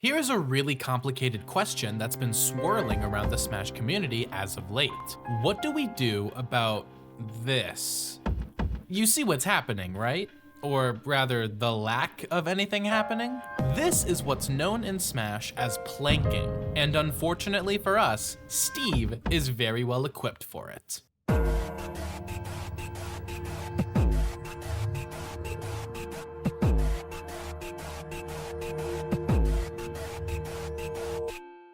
Here's a really complicated question that's been swirling around the Smash community as of late. What do we do about this? You see what's happening, right? Or rather, the lack of anything happening? This is what's known in Smash as planking, and unfortunately for us, Steve is very well equipped for it.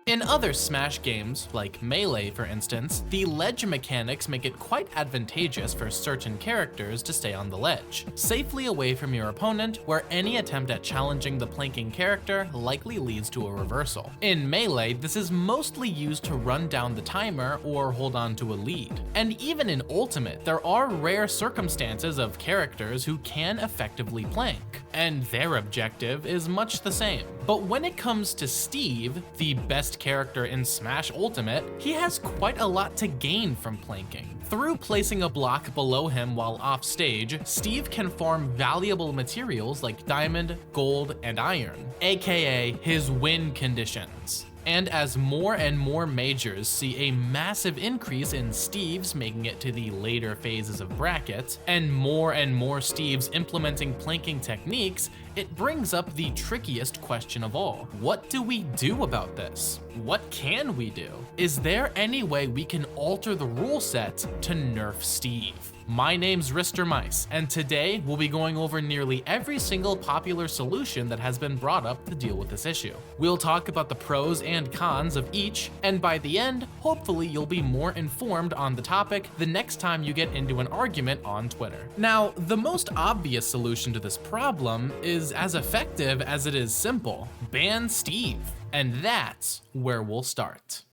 In other Smash games, like Melee for instance, the ledge mechanics make it quite advantageous for certain characters to stay on the ledge, safely away from your opponent, where any attempt at challenging the planking character likely leads to a reversal. In Melee, this is mostly used to run down the timer or hold on to a lead. And even in Ultimate, there are rare circumstances of characters who can effectively plank, and their objective is much the same. But when it comes to Steve, the best character in Smash Ultimate, he has quite a lot to gain from planking. Through placing a block below him while off stage, Steve can farm valuable materials like diamond, gold, and iron, aka his win conditions. And as more and more majors see a massive increase in Steves making it to the later phases of brackets, and more Steves implementing planking techniques, it brings up the trickiest question of all. What do we do about this? What can we do? Is there any way we can alter the rule set to nerf Steve? My name's Rister Mice, and today we'll be going over nearly every single popular solution that has been brought up to deal with this issue. We'll talk about the pros and cons of each, and by the end, hopefully you'll be more informed on the topic the next time you get into an argument on Twitter. Now, the most obvious solution to this problem is as effective as it is simple: ban Steve. And that's where we'll start.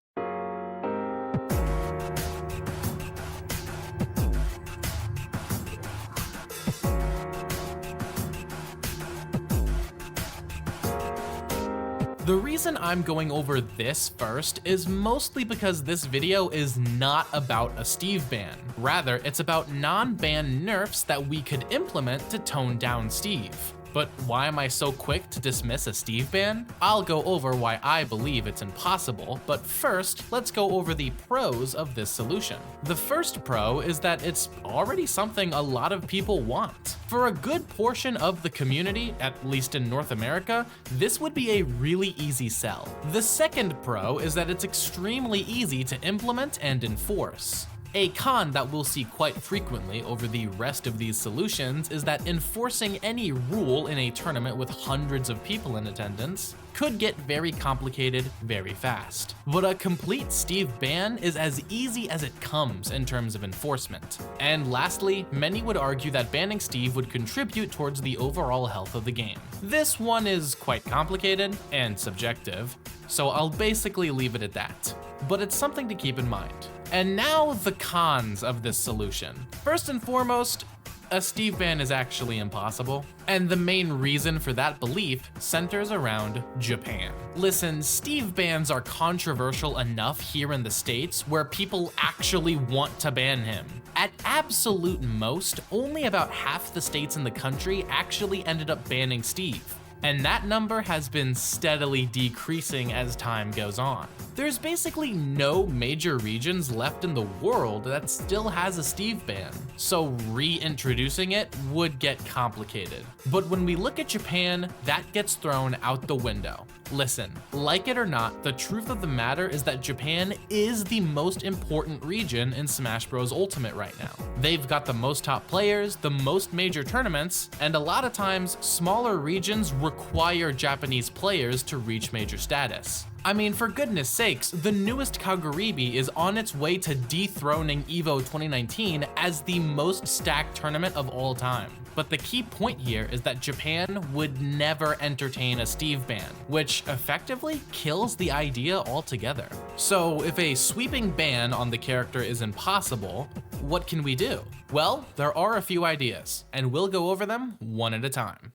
The reason I'm going over this first is mostly because this video is not about a Steve ban. Rather, it's about non-ban nerfs that we could implement to tone down Steve. But why am I so quick to dismiss a Steve ban? I'll go over why I believe it's impossible, but first, let's go over the pros of this solution. The first pro is that it's already something a lot of people want. For a good portion of the community, at least in North America, this would be a really easy sell. The second pro is that it's extremely easy to implement and enforce. A con that we'll see quite frequently over the rest of these solutions is that enforcing any rule in a tournament with hundreds of people in attendance could get very complicated very fast. But a complete Steve ban is as easy as it comes in terms of enforcement. And lastly, many would argue that banning Steve would contribute towards the overall health of the game. This one is quite complicated and subjective, so I'll basically leave it at that. But it's something to keep in mind. And now the cons of this solution. First and foremost, a Steve ban is actually impossible, and the main reason for that belief centers around Japan. Listen, Steve bans are controversial enough here in the States where people actually want to ban him. At absolute most, only about half the states in the country actually ended up banning Steve. And that number has been steadily decreasing as time goes on. There's basically no major regions left in the world that still has a Steve ban, so reintroducing it would get complicated. But when we look at Japan, that gets thrown out the window. Listen, like it or not, the truth of the matter is that Japan is the most important region in Smash Bros. Ultimate right now. They've got the most top players, the most major tournaments, and a lot of times, smaller regions require Japanese players to reach major status. I mean, for goodness sakes, the newest Kaguribi is on its way to dethroning EVO 2019 as the most stacked tournament of all time. But the key point here is that Japan would never entertain a Steve ban, which effectively kills the idea altogether. So if a sweeping ban on the character is impossible, what can we do? Well, there are a few ideas, and we'll go over them one at a time.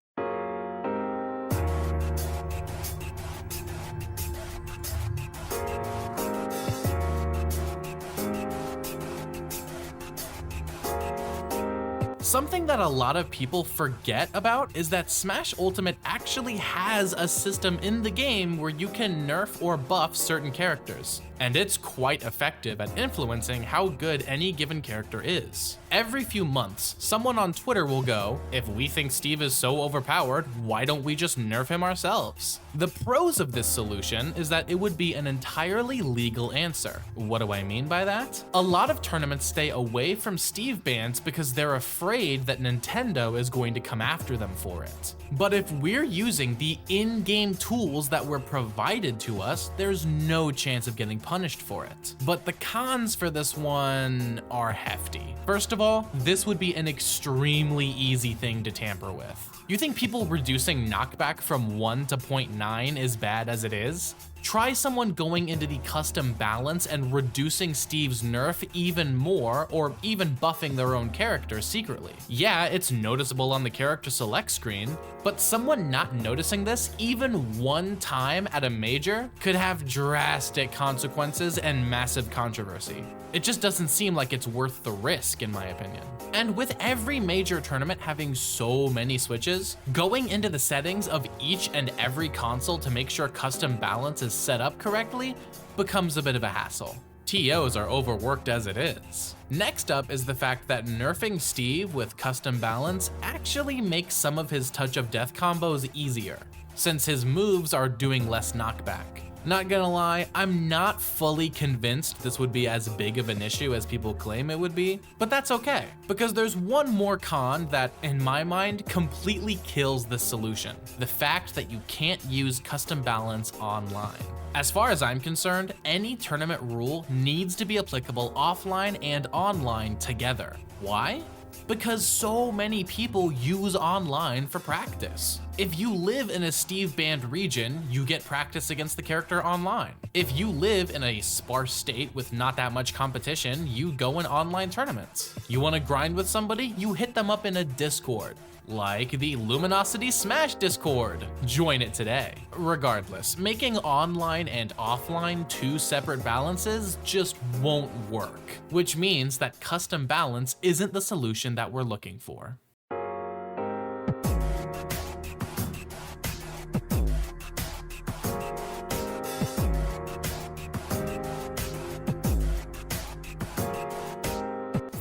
Something that a lot of people forget about is that Smash Ultimate actually has a system in the game where you can nerf or buff certain characters, and it's quite effective at influencing how good any given character is. Every few months, someone on Twitter will go, "If we think Steve is so overpowered, why don't we just nerf him ourselves?" The pros of this solution is that it would be an entirely legal answer. What do I mean by that? A lot of tournaments stay away from Steve bans because they're afraid that Nintendo is going to come after them for it. But if we're using the in-game tools that were provided to us, there's no chance of getting punished for it. But the cons for this one are hefty. First of all, this would be an extremely easy thing to tamper with. You think people reducing knockback from 1 to 0.9 is bad as it is? Try someone going into the custom balance and reducing Steve's nerf even more, or even buffing their own character secretly. Yeah, it's noticeable on the character select screen, but someone not noticing this even one time at a major could have drastic consequences and massive controversy. It just doesn't seem like it's worth the risk, in my opinion. And with every major tournament having so many switches, going into the settings of each and every console to make sure custom balance is set up correctly becomes a bit of a hassle. TOs are overworked as it is. Next up is the fact that nerfing Steve with custom balance actually makes some of his touch of death combos easier, since his moves are doing less knockback. Not gonna lie, I'm not fully convinced this would be as big of an issue as people claim it would be, but that's okay, because there's one more con that, in my mind, completely kills this solution: the fact that you can't use custom balance online. As far as I'm concerned, any tournament rule needs to be applicable offline and online together. Why? Because so many people use online for practice. If you live in a Steve banned region, you get practice against the character online. If you live in a sparse state with not that much competition, you go in online tournaments. You want to grind with somebody, you hit them up in a Discord, like the Luminosity Smash Discord. Join it today. Regardless, making online and offline two separate balances just won't work, which means that custom balance isn't the solution that we're looking for.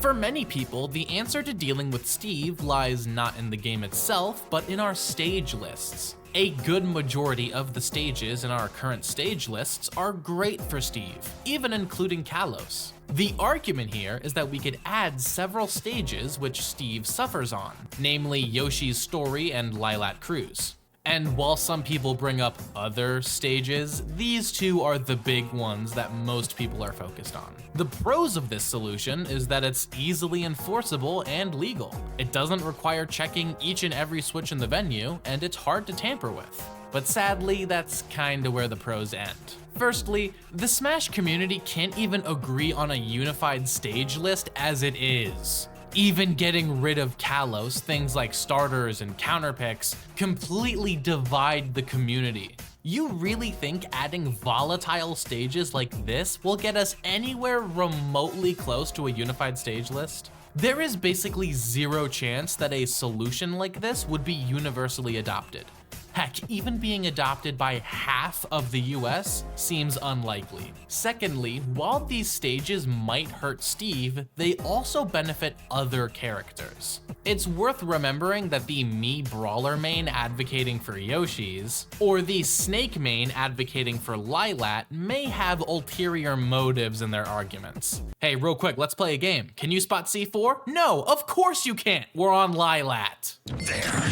For many people, the answer to dealing with Steve lies not in the game itself, but in our stage lists. A good majority of the stages in our current stage lists are great for Steve, even including Kalos. The argument here is that we could add several stages which Steve suffers on, namely Yoshi's Story and Lilat Cruise. And while some people bring up other stages, these two are the big ones that most people are focused on. The pros of this solution is that it's easily enforceable and legal. It doesn't require checking each and every switch in the venue, and it's hard to tamper with. But sadly, that's kinda where the pros end. Firstly, the Smash community can't even agree on a unified stage list as it is. Even getting rid of Kalos, things like starters and counter picks, completely divide the community. You really think adding volatile stages like this will get us anywhere remotely close to a unified stage list? There is basically zero chance that a solution like this would be universally adopted. Heck, even being adopted by half of the US seems unlikely. Secondly, while these stages might hurt Steve, they also benefit other characters. It's worth remembering that the Mii Brawler main advocating for Yoshi's, or the Snake main advocating for Lilat may have ulterior motives in their arguments. Hey, real quick, let's play a game. Can you spot C4? No, of course you can't. We're on Lilat. There.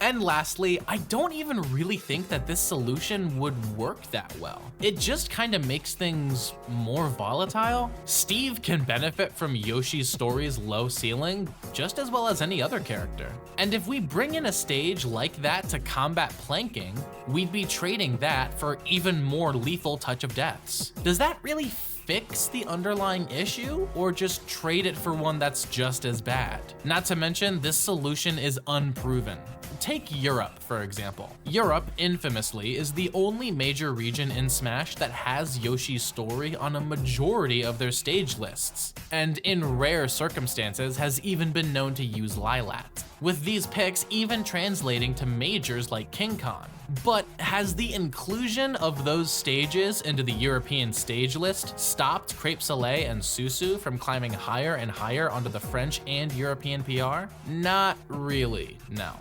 And lastly, I don't even really think that this solution would work that well. It just kind of makes things more volatile. Steve can benefit from Yoshi's Story's low ceiling just as well as any other character. And if we bring in a stage like that to combat planking, we'd be trading that for even more lethal touch of deaths. Does that really fix the underlying issue, or just trade it for one that's just as bad? Not to mention, this solution is unproven. Take Europe, for example. Europe, infamously, is the only major region in Smash that has Yoshi's story on a majority of their stage lists, and in rare circumstances has even been known to use Lilat, with these picks even translating to majors like King Kong. But has the inclusion of those stages into the European stage list stopped Crepe Soleil and Susu from climbing higher and higher onto the French and European PR? Not really, no.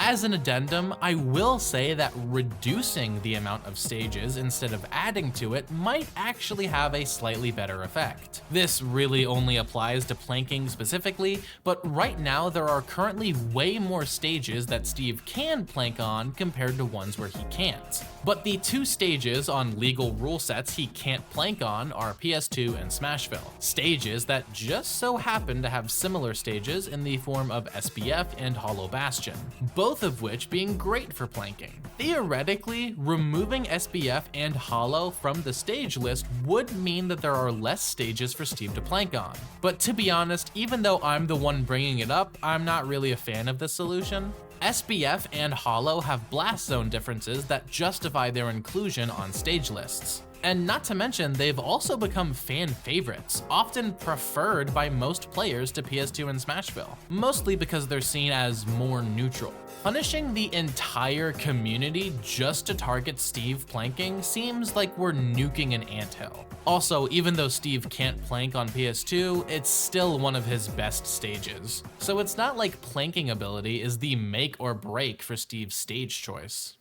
As an addendum, I will say that reducing the amount of stages instead of adding to it might actually have a slightly better effect. This really only applies to planking specifically, but right now there are currently way more stages that Steve can plank on compared to ones where he can't. But the 2 stages on legal rule sets he can't plank on are PS2 and Smashville, stages that just so happen to have similar stages in the form of SBF and Hollow Bastion, both of which being great for planking. Theoretically, removing SBF and Hollow from the stage list would mean that there are less stages for Steve to plank on. But to be honest, even though I'm the one bringing it up, I'm not really a fan of this solution. SBF and Hollow have blast zone differences that justify their inclusion on stage lists. And not to mention, they've also become fan favorites, often preferred by most players to PS2 and Smashville, mostly because they're seen as more neutral. Punishing the entire community just to target Steve planking seems like we're nuking an anthill. Also, even though Steve can't plank on PS2, it's still one of his best stages. So it's not like planking ability is the make or break for Steve's stage choice.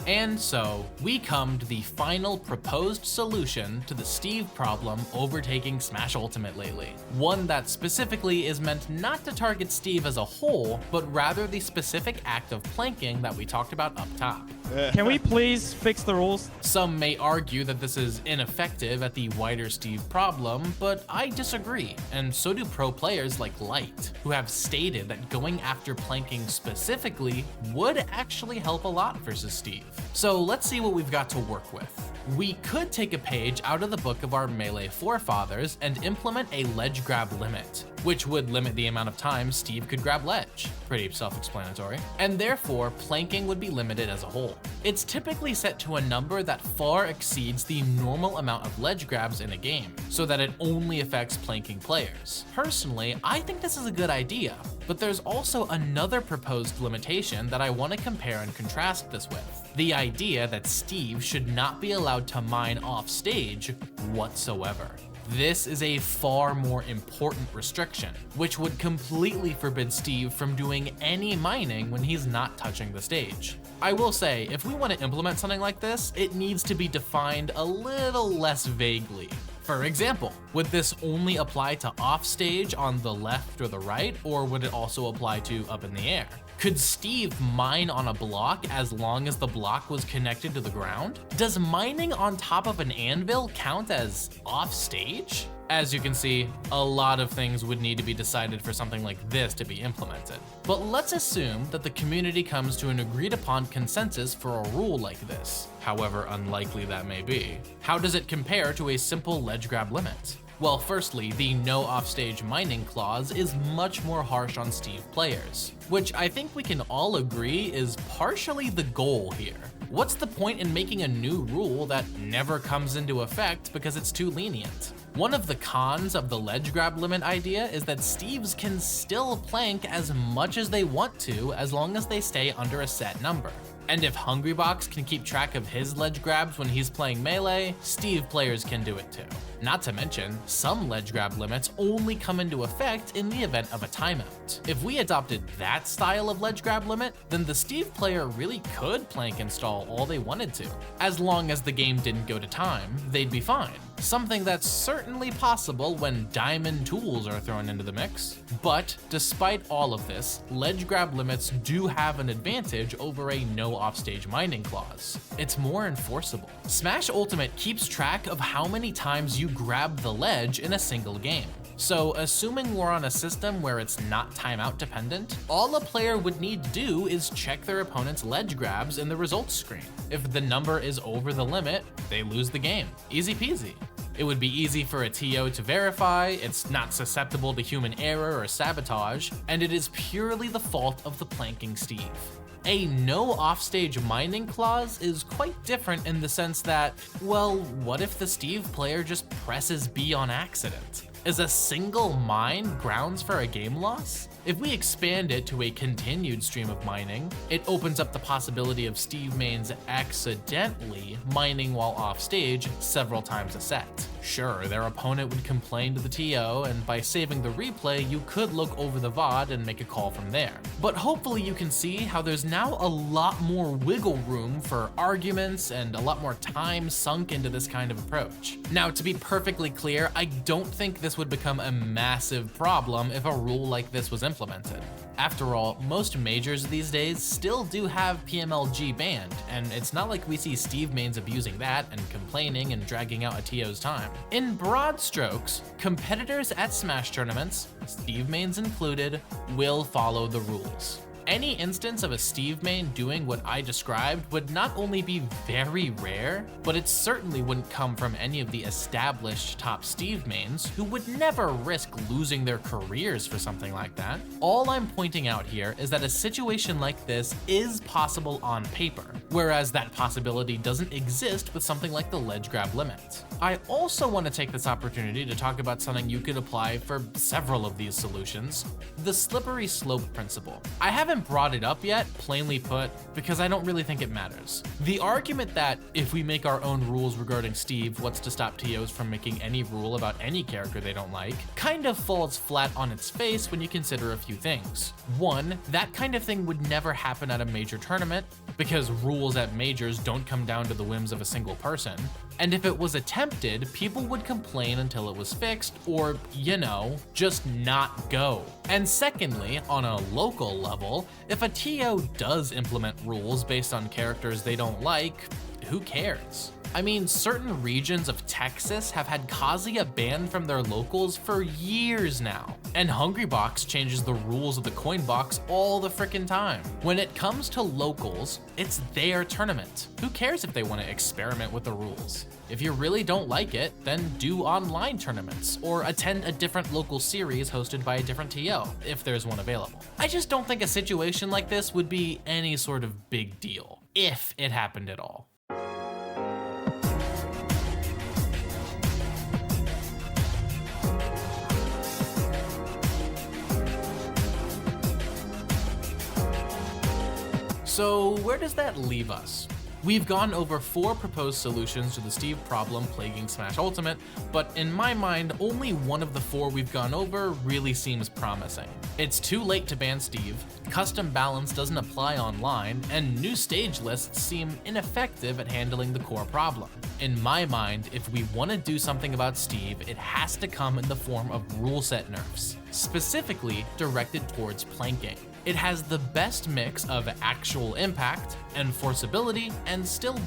And so, we come to the final proposed solution to the Steve problem overtaking Smash Ultimate lately. One that specifically is meant not to target Steve as a whole, but rather the specific act of planking that we talked about up top. Can we please fix the rules? Some may argue that this is ineffective at the wider Steve problem, but I disagree, and so do pro players like Light, who have stated that going after planking specifically would actually help a lot versus Steve. So let's see what we've got to work with. We could take a page out of the book of our Melee forefathers and implement a ledge grab limit, which would limit the amount of times Steve could grab ledge. Pretty self-explanatory. And therefore, planking would be limited as a whole. It's typically set to a number that far exceeds the normal amount of ledge grabs in a game, so that it only affects planking players. Personally, I think this is a good idea, but there's also another proposed limitation that I want to compare and contrast this with. The idea that Steve should not be allowed to mine off stage whatsoever. This is a far more important restriction, which would completely forbid Steve from doing any mining when he's not touching the stage. I will say, if we want to implement something like this, it needs to be defined a little less vaguely. For example, would this only apply to off stage on the left or the right, or would it also apply to up in the air? Could Steve mine on a block as long as the block was connected to the ground? Does mining on top of an anvil count as off stage? As you can see, a lot of things would need to be decided for something like this to be implemented. But let's assume that the community comes to an agreed upon consensus for a rule like this, however unlikely that may be. How does it compare to a simple ledge grab limit? Well, firstly, the no offstage mining clause is much more harsh on Steve players, which I think we can all agree is partially the goal here. What's the point in making a new rule that never comes into effect because it's too lenient? One of the cons of the ledge grab limit idea is that Steves can still plank as much as they want to as long as they stay under a set number. And if Hungrybox can keep track of his ledge grabs when he's playing Melee, Steve players can do it too. Not to mention, some ledge grab limits only come into effect in the event of a timeout. If we adopted that style of ledge grab limit, then the Steve player really could plank install all they wanted to. As long as the game didn't go to time, they'd be fine. Something that's certainly possible when diamond tools are thrown into the mix. But despite all of this, ledge grab limits do have an advantage over a no offstage mining clause. It's more enforceable. Smash Ultimate keeps track of how many times you grab the ledge in a single game. So assuming we're on a system where it's not timeout dependent, all a player would need to do is check their opponent's ledge grabs in the results screen. If the number is over the limit, they lose the game. Easy peasy. It would be easy for a TO to verify, it's not susceptible to human error or sabotage, and it is purely the fault of the planking Steve. A no offstage mining clause is quite different in the sense that, well, what if the Steve player just presses B on accident? Is a single mine grounds for a game loss? If we expand it to a continued stream of mining, it opens up the possibility of Steve mains accidentally mining while off stage several times a set. Sure, their opponent would complain to the TO, and by saving the replay, you could look over the VOD and make a call from there. But hopefully you can see how there's now a lot more wiggle room for arguments and a lot more time sunk into this kind of approach. Now, to be perfectly clear, I don't think this would become a massive problem if a rule like this was implemented. After all, most majors these days still do have PMLG banned, and it's not like we see Steve mains abusing that and complaining and dragging out a TO's time. In broad strokes, competitors at Smash tournaments, Steve mains included, will follow the rules. Any instance of a Steve main doing what I described would not only be very rare, but it certainly wouldn't come from any of the established top Steve mains who would never risk losing their careers for something like that. All I'm pointing out here is that a situation like this is possible on paper, whereas that possibility doesn't exist with something like the ledge grab limit. I also want to take this opportunity to talk about something you could apply for several of these solutions, the slippery slope principle. I haven't brought it up yet, plainly put, because I don't really think it matters. The argument that if we make our own rules regarding Steve, what's to stop TOs from making any rule about any character they don't like, kind of falls flat on its face when you consider a few things. One, that kind of thing would never happen at a major tournament, because rules at majors don't come down to the whims of a single person. And if it was attempted, people would complain until it was fixed, or, you know, just not go. And secondly, on a local level, if a TO does implement rules based on characters they don't like, who cares? I mean, certain regions of Texas have had Kazuya banned from their locals for years now, and Hungrybox changes the rules of the coin box all the frickin' time. When it comes to locals, it's their tournament. Who cares if they want to experiment with the rules? If you really don't like it, then do online tournaments, or attend a different local series hosted by a different TO, if there's one available. I just don't think a situation like this would be any sort of big deal, if it happened at all. So where does that leave us? We've gone over 4 proposed solutions to the Steve problem plaguing Smash Ultimate, but in my mind, only one of the 4 we've gone over really seems promising. It's too late to ban Steve, custom balance doesn't apply online, and new stage lists seem ineffective at handling the core problem. In my mind, if we want to do something about Steve, it has to come in the form of ruleset nerfs, specifically directed towards planking. It has the best mix of actual impact, enforceability, and still,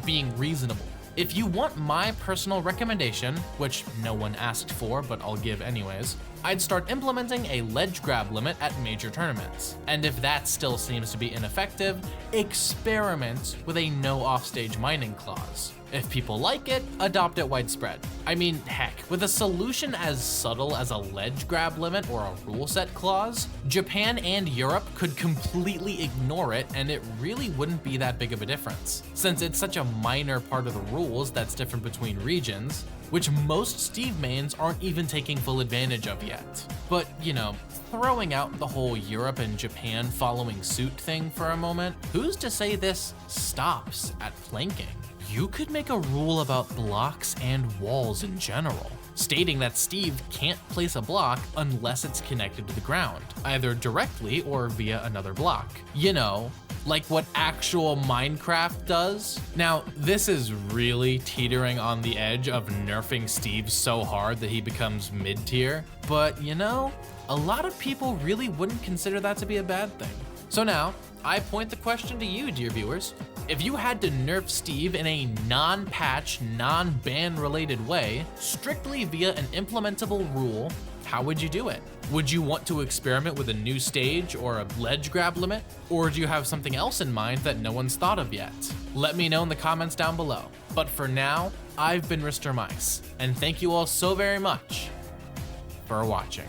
being reasonable. If you want my personal recommendation, which no one asked for but I'll give anyways, I'd start implementing a ledge grab limit at major tournaments. And if that still seems to be ineffective, experiment with a no offstage mining clause. If people like it, adopt it widespread. I mean, heck, with a solution as subtle as a ledge grab limit or a rule set clause, Japan and Europe could completely ignore it and it really wouldn't be that big of a difference, since it's such a minor part of the rules that's different between regions, which most Steve mains aren't even taking full advantage of yet. But, throwing out the whole Europe and Japan following suit thing for a moment, who's to say this stops at planking? You could make a rule about blocks and walls in general, stating that Steve can't place a block unless it's connected to the ground, either directly or via another block. Like what actual Minecraft does. Now, this is really teetering on the edge of nerfing Steve so hard that he becomes mid-tier, but a lot of people really wouldn't consider that to be a bad thing. So now, I point the question to you, dear viewers. If you had to nerf Steve in a non-patch, non-ban related way, strictly via an implementable rule, how would you do it? Would you want to experiment with a new stage or a ledge grab limit? Or do you have something else in mind that no one's thought of yet? Let me know in the comments down below. But for now, I've been Mr. Mice, and thank you all so very much for watching.